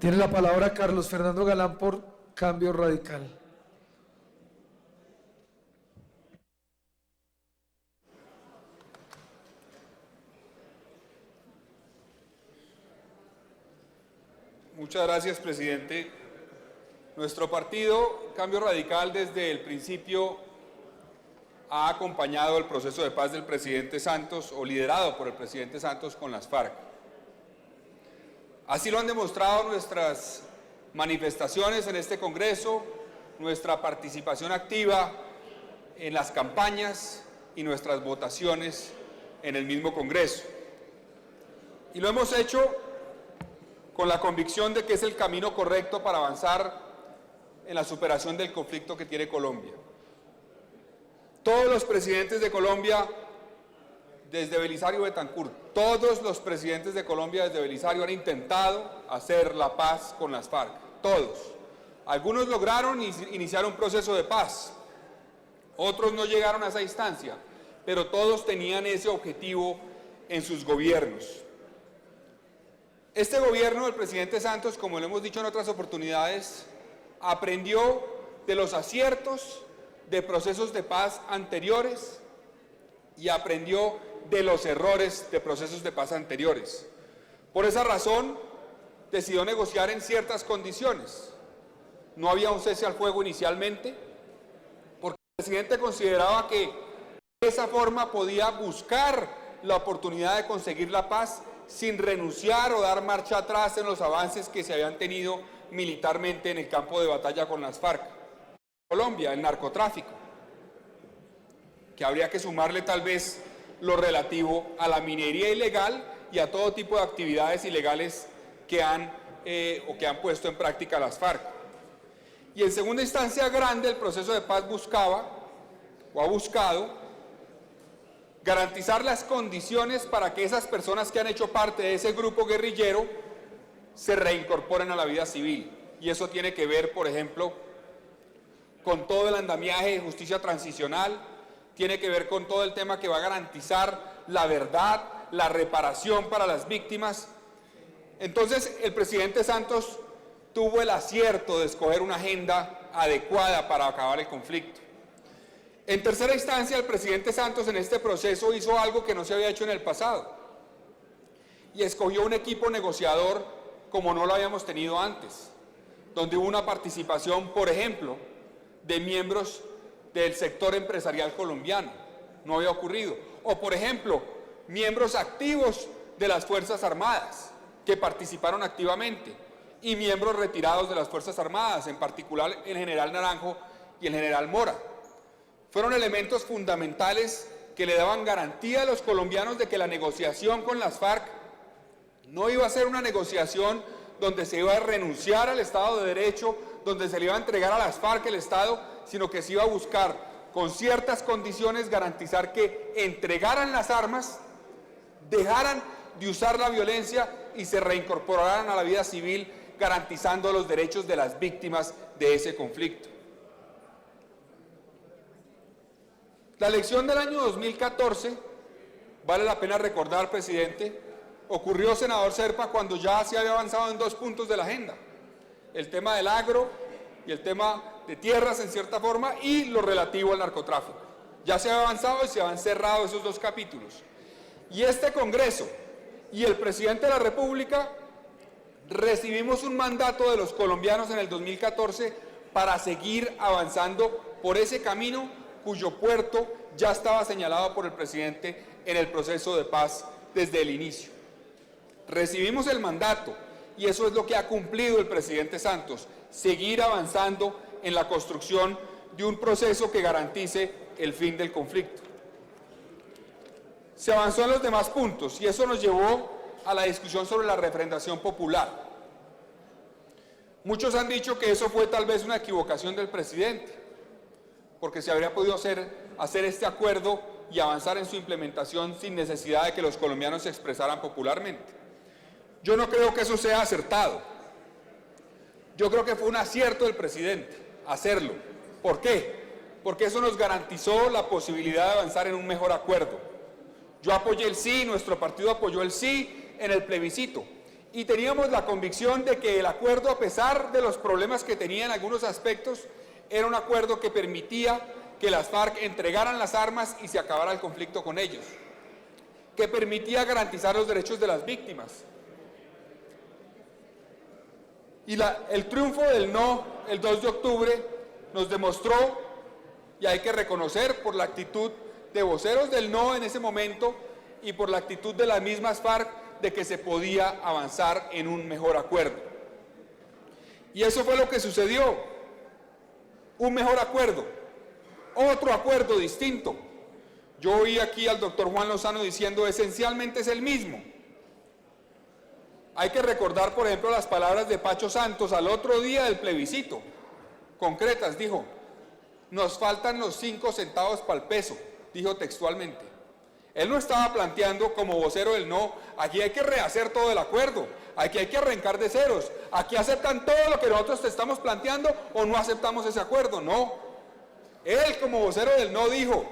Tiene la palabra Carlos Fernando Galán por Cambio Radical. Muchas gracias, presidente. Nuestro partido, Cambio Radical, desde el principio ha acompañado el proceso de paz del presidente Santos, o liderado por el presidente Santos, con las FARC. Así lo han demostrado nuestras manifestaciones en este Congreso, nuestra participación activa en las campañas y nuestras votaciones en el mismo Congreso. Y lo hemos hecho con la convicción de que es el camino correcto para avanzar en la superación del conflicto que tiene Colombia. Todos los presidentes de Colombia, desde Belisario Betancur, todos los presidentes de Colombia desde Belisario han intentado hacer la paz con las FARC, todos. Algunos lograron iniciar un proceso de paz, otros no llegaron a esa instancia, pero todos tenían ese objetivo en sus gobiernos. Este gobierno del presidente Santos, como lo hemos dicho en otras oportunidades, aprendió de los aciertos de procesos de paz anteriores y aprendió de los errores de procesos de paz anteriores. Por esa razón, decidió negociar en ciertas condiciones. No había un cese al fuego inicialmente, porque el presidente consideraba que de esa forma podía buscar la oportunidad de conseguir la paz sin renunciar o dar marcha atrás en los avances que se habían tenido militarmente en el campo de batalla con las FARC. Colombia, el narcotráfico, que habría que sumarle tal vez lo relativo a la minería ilegal y a todo tipo de actividades ilegales que han puesto en práctica las FARC. Y en segunda instancia grande, el proceso de paz buscaba, o ha buscado, garantizar las condiciones para que esas personas que han hecho parte de ese grupo guerrillero se reincorporen a la vida civil. Y eso tiene que ver, por ejemplo, con todo el andamiaje de justicia transicional, tiene que ver con todo el tema que va a garantizar la verdad, la reparación para las víctimas. Entonces, el presidente Santos tuvo el acierto de escoger una agenda adecuada para acabar el conflicto. En tercera instancia, el presidente Santos en este proceso hizo algo que no se había hecho en el pasado y escogió un equipo negociador como no lo habíamos tenido antes, donde hubo una participación, por ejemplo, de miembros del sector empresarial colombiano, no había ocurrido, o por ejemplo, miembros activos de las Fuerzas Armadas que participaron activamente y miembros retirados de las Fuerzas Armadas, en particular el general Naranjo y el general Mora. Fueron elementos fundamentales que le daban garantía a los colombianos de que la negociación con las FARC no iba a ser una negociación donde se iba a renunciar al Estado de Derecho, donde se le iba a entregar a las FARC el Estado, sino que se iba a buscar, con ciertas condiciones, garantizar que entregaran las armas, dejaran de usar la violencia y se reincorporaran a la vida civil, garantizando los derechos de las víctimas de ese conflicto. La elección del año 2014, vale la pena recordar, presidente, ocurrió, senador Serpa, cuando ya se había avanzado en 2 puntos de la agenda: el tema del agro y el tema de tierras, en cierta forma, y lo relativo al narcotráfico. Ya se había avanzado y se habían cerrado esos 2 capítulos. Y este Congreso y el presidente de la República recibimos un mandato de los colombianos en el 2014 para seguir avanzando por ese camino cuyo puerto ya estaba señalado por el presidente en el proceso de paz desde el inicio. Recibimos el mandato y eso es lo que ha cumplido el presidente Santos: seguir avanzando en la construcción de un proceso que garantice el fin del conflicto. Se avanzó en los demás puntos y eso nos llevó a la discusión sobre la refrendación popular. Muchos han dicho que eso fue tal vez una equivocación del presidente, porque se habría podido hacer este acuerdo y avanzar en su implementación sin necesidad de que los colombianos se expresaran popularmente. Yo no creo que eso sea acertado. Yo creo que fue un acierto del presidente hacerlo. ¿Por qué? Porque eso nos garantizó la posibilidad de avanzar en un mejor acuerdo. Yo apoyé el sí, nuestro partido apoyó el sí en el plebiscito, y teníamos la convicción de que el acuerdo, a pesar de los problemas que tenía en algunos aspectos, era un acuerdo que permitía que las FARC entregaran las armas y se acabara el conflicto con ellos, que permitía garantizar los derechos de las víctimas. Y el triunfo del no, el 2 de octubre, nos demostró, y hay que reconocer por la actitud de voceros del no en ese momento y por la actitud de las mismas FARC, de que se podía avanzar en un mejor acuerdo. Y eso fue lo que sucedió, un mejor acuerdo, otro acuerdo distinto. Yo oí aquí al doctor Juan Lozano diciendo esencialmente es el mismo. Hay que recordar, por ejemplo, las palabras de Pacho Santos al otro día del plebiscito, concretas, dijo, nos faltan los 5 centavos para el peso, dijo textualmente. Él no estaba planteando como vocero del no, aquí hay que rehacer todo el acuerdo, aquí hay que arrancar de ceros, aquí aceptan todo lo que nosotros te estamos planteando o no aceptamos ese acuerdo, no. Él como vocero del no dijo,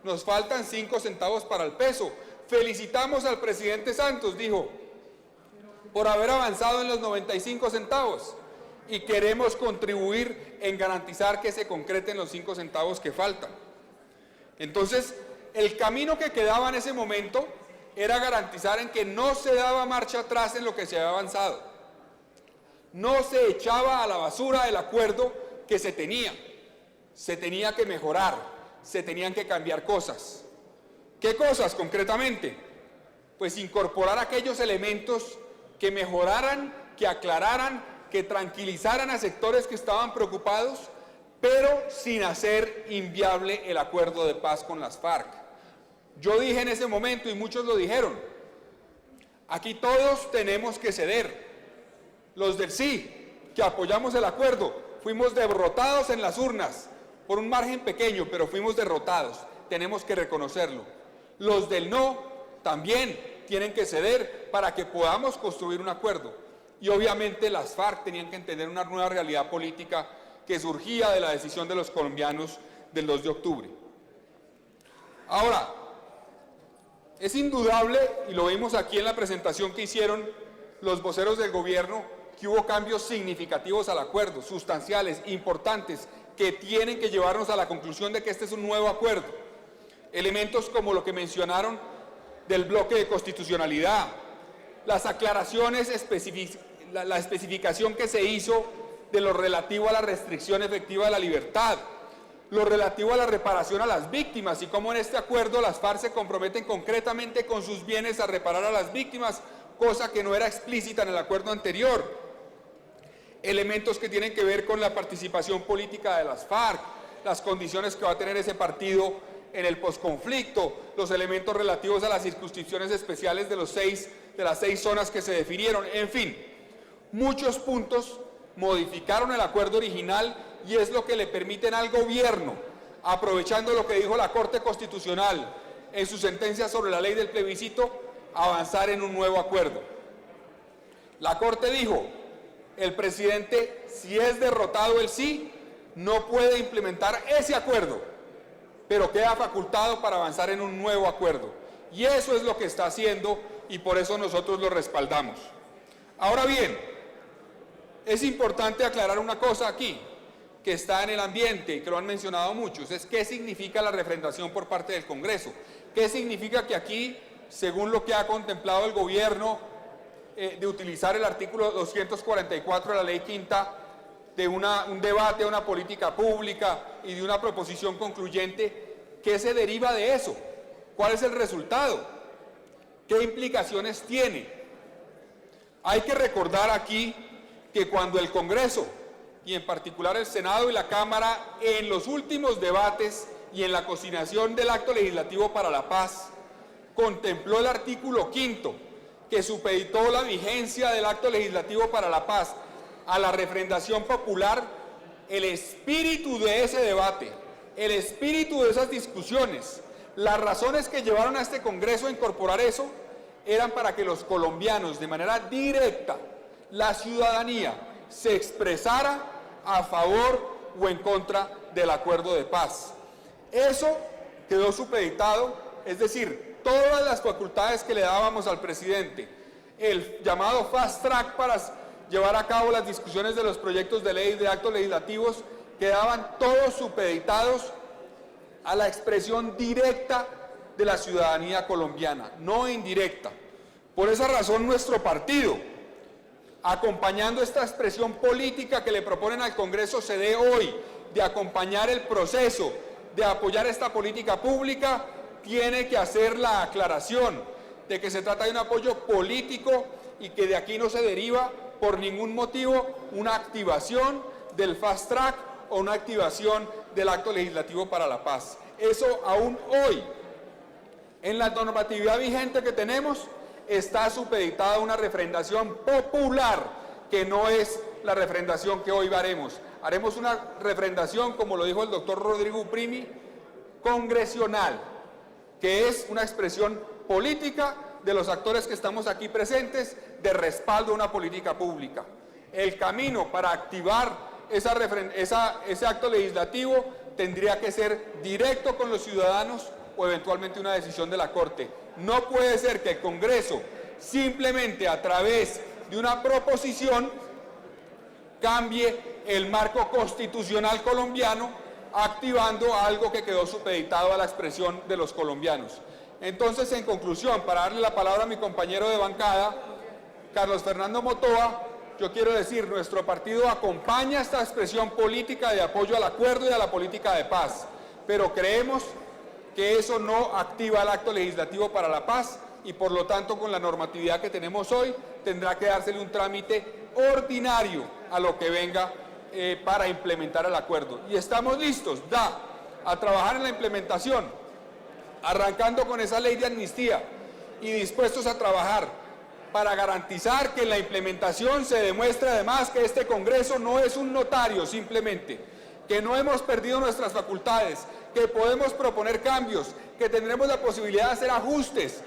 nos faltan 5 centavos para el peso, felicitamos al presidente Santos, dijo, por haber avanzado en los 95 centavos y queremos contribuir en garantizar que se concreten los 5 centavos que faltan. Entonces, el camino que quedaba en ese momento era garantizar en que no se daba marcha atrás en lo que se había avanzado. No se echaba a la basura el acuerdo que se tenía que mejorar, se tenían que cambiar cosas. ¿Qué cosas concretamente? Pues incorporar aquellos elementos que mejoraran, que aclararan, que tranquilizaran a sectores que estaban preocupados, pero sin hacer inviable el acuerdo de paz con las FARC. Yo dije en ese momento, y muchos lo dijeron, aquí todos tenemos que ceder. Los del sí, que apoyamos el acuerdo, fuimos derrotados en las urnas, por un margen pequeño, pero fuimos derrotados, tenemos que reconocerlo. Los del no también tienen que ceder para que podamos construir un acuerdo. Y obviamente las FARC tenían que entender una nueva realidad política que surgía de la decisión de los colombianos del 2 de octubre. Ahora, es indudable, y lo vimos aquí en la presentación que hicieron los voceros del gobierno, que hubo cambios significativos al acuerdo, sustanciales, importantes, que tienen que llevarnos a la conclusión de que este es un nuevo acuerdo. Elementos como lo que mencionaron del bloque de constitucionalidad, las aclaraciones, la especificación que se hizo de lo relativo a la restricción efectiva de la libertad, lo relativo a la reparación a las víctimas y cómo en este acuerdo las FARC se comprometen concretamente con sus bienes a reparar a las víctimas, cosa que no era explícita en el acuerdo anterior. Elementos que tienen que ver con la participación política de las FARC, las condiciones que va a tener ese partido en el posconflicto, los elementos relativos a las circunscripciones especiales de las 6 zonas que se definieron, en fin, muchos puntos modificaron el acuerdo original y es lo que le permiten al gobierno, aprovechando lo que dijo la Corte Constitucional en su sentencia sobre la ley del plebiscito, avanzar en un nuevo acuerdo. La Corte dijo, el presidente, si es derrotado el sí, no puede implementar ese acuerdo, pero queda facultado para avanzar en un nuevo acuerdo. Y eso es lo que está haciendo y por eso nosotros lo respaldamos. Ahora bien, es importante aclarar una cosa aquí, que está en el ambiente y que lo han mencionado muchos, es qué significa la refrendación por parte del Congreso. ¿Qué significa que aquí, según lo que ha contemplado el gobierno, de utilizar el artículo 244 de la Ley Quinta, de un debate, una política pública y de una proposición concluyente, ¿qué se deriva de eso? ¿Cuál es el resultado? ¿Qué implicaciones tiene? Hay que recordar aquí que cuando el Congreso, y en particular el Senado y la Cámara, en los últimos debates y en la cocinación del Acto Legislativo para la Paz, contempló el artículo 5, que supeditó la vigencia del Acto Legislativo para la Paz a la refrendación popular, el espíritu de ese debate, el espíritu de esas discusiones, las razones que llevaron a este Congreso a incorporar eso, eran para que los colombianos, de manera directa, la ciudadanía, se expresara a favor o en contra del acuerdo de paz. Eso quedó supeditado, es decir, todas las facultades que le dábamos al presidente el llamado fast track para llevar a cabo las discusiones de los proyectos de ley y de actos legislativos, quedaban todos supeditados a la expresión directa de la ciudadanía colombiana, no indirecta. Por esa razón nuestro partido, acompañando esta expresión política que le proponen al Congreso se dé hoy, de acompañar el proceso, de apoyar esta política pública, tiene que hacer la aclaración de que se trata de un apoyo político y que de aquí no se deriva por ningún motivo una activación del fast track o una activación del acto legislativo para la paz. Eso aún hoy, en la normatividad vigente que tenemos, está supeditada a una refrendación popular, que no es la refrendación que hoy haremos. Haremos una refrendación, como lo dijo el doctor Rodrigo Uprimi, congresional, que es una expresión política de los actores que estamos aquí presentes, de respaldo a una política pública. El camino para activar ese acto legislativo tendría que ser directo con los ciudadanos o eventualmente una decisión de la Corte. No puede ser que el Congreso, simplemente a través de una proposición, cambie el marco constitucional colombiano, activando algo que quedó supeditado a la expresión de los colombianos. Entonces, en conclusión, para darle la palabra a mi compañero de bancada, Carlos Fernando Motoa, yo quiero decir, nuestro partido acompaña esta expresión política de apoyo al acuerdo y a la política de paz, pero creemos que eso no activa el acto legislativo para la paz y por lo tanto con la normatividad que tenemos hoy tendrá que dársele un trámite ordinario a lo que venga para implementar el acuerdo. Y estamos listos a trabajar en la implementación, arrancando con esa ley de amnistía y dispuestos a trabajar para garantizar que en la implementación se demuestre además que este Congreso no es un notario simplemente, que no hemos perdido nuestras facultades, que podemos proponer cambios, que tendremos la posibilidad de hacer ajustes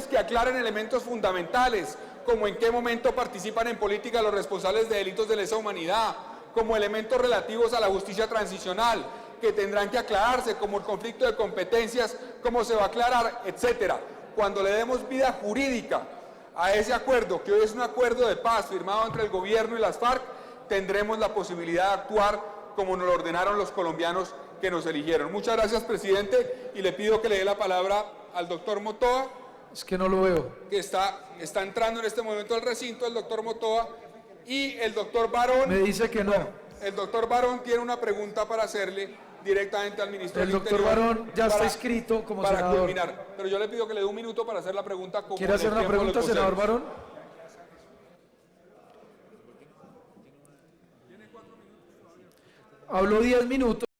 que aclaren elementos fundamentales, como en qué momento participan en política los responsables de delitos de lesa humanidad, como elementos relativos a la justicia transicional, que tendrán que aclararse, como el conflicto de competencias, cómo se va a aclarar, etcétera. Cuando le demos vida jurídica a ese acuerdo, que hoy es un acuerdo de paz firmado entre el gobierno y las FARC, tendremos la posibilidad de actuar como nos lo ordenaron los colombianos que nos eligieron. Muchas gracias, presidente, y le pido que le dé la palabra al doctor Motoa. Es que no lo veo. Que está entrando en este momento al recinto, el doctor Motoa, y el doctor Barón. Me dice que no. El doctor Barón tiene una pregunta para hacerle directamente al ministro del Interior. El doctor Barón ya está inscrito como senador. Para culminar, pero yo le pido que le dé un minuto para hacer la pregunta. ¿Quiere hacer una pregunta, senador Barón? Habló 10 minutos.